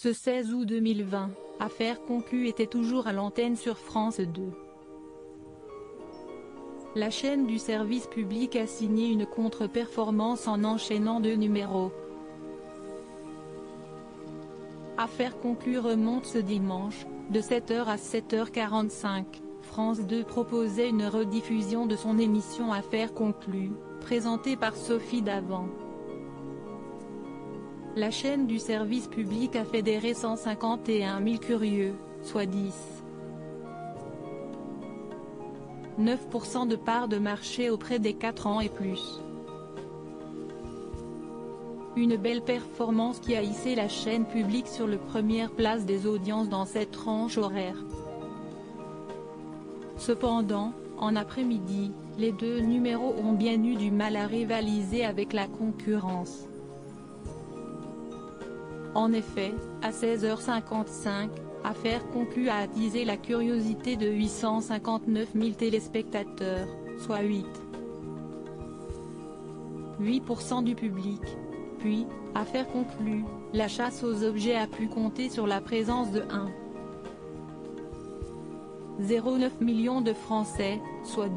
Ce 16 août 2020, Affaires conclues était toujours à l'antenne sur France 2. La chaîne du service public a signé une contre-performance en enchaînant 2 numéros. Affaires conclues remonte ce dimanche, de 7h à 7h45. France 2 proposait une rediffusion de son émission Affaires conclues, présentée par Sophie Davant. La chaîne du service public a fédéré 151 000 curieux, soit 10,9% de part de marché auprès des 4 ans et plus. Une belle performance qui a hissé la chaîne publique sur la première place des audiences dans cette tranche horaire. Cependant, en après-midi, les 2 numéros ont bien eu du mal à rivaliser avec la concurrence. En effet, à 16h55, Affaires conclues a attisé la curiosité de 859 000 téléspectateurs, soit 8% du public. Puis, Affaires conclues, la chasse aux objets a pu compter sur la présence de 1,09 million de Français, soit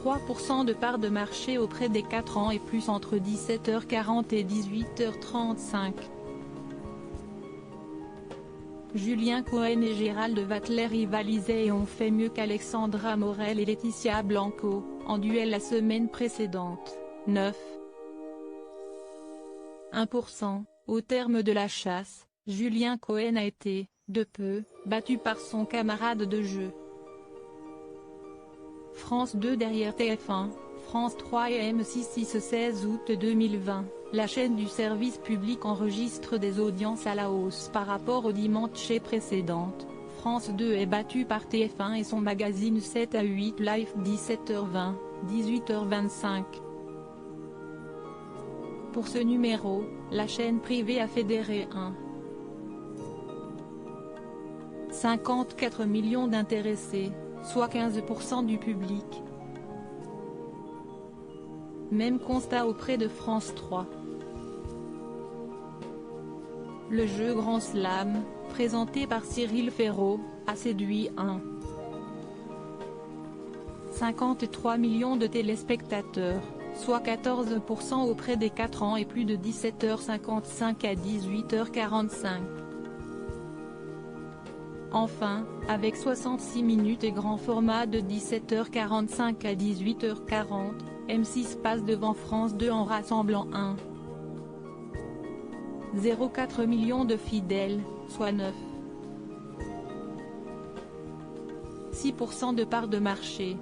3% de part de marché auprès des 4 ans et plus entre 17h40 et 18h35. Julien Cohen et Gérald Vattler rivalisaient et ont fait mieux qu'Alexandra Morel et Laetitia Blanco, en duel la semaine précédente, 9,1%. Au terme de la chasse, Julien Cohen a été, de peu, battu par son camarade de jeu. France 2 derrière TF1, France 3 et M6. Ce 16 août 2020, la chaîne du service public enregistre des audiences à la hausse par rapport au dimanche précédente. France 2 est battue par TF1 et son magazine 7 à 8 Live 17h20, 18h25. Pour ce numéro, la chaîne privée a fédéré 1,54 million d'intéressés, soit 15% du public. Même constat auprès de France 3. Le jeu Grand Slam, présenté par Cyril Ferraud, a séduit 1,53 million de téléspectateurs, soit 14% auprès des 4 ans et plus de 17h55 à 18h45. Enfin, avec 66 minutes et grand format de 17h45 à 18h40, M6 passe devant France 2 en rassemblant 1,04 million de fidèles, soit 9,6% de part de marché.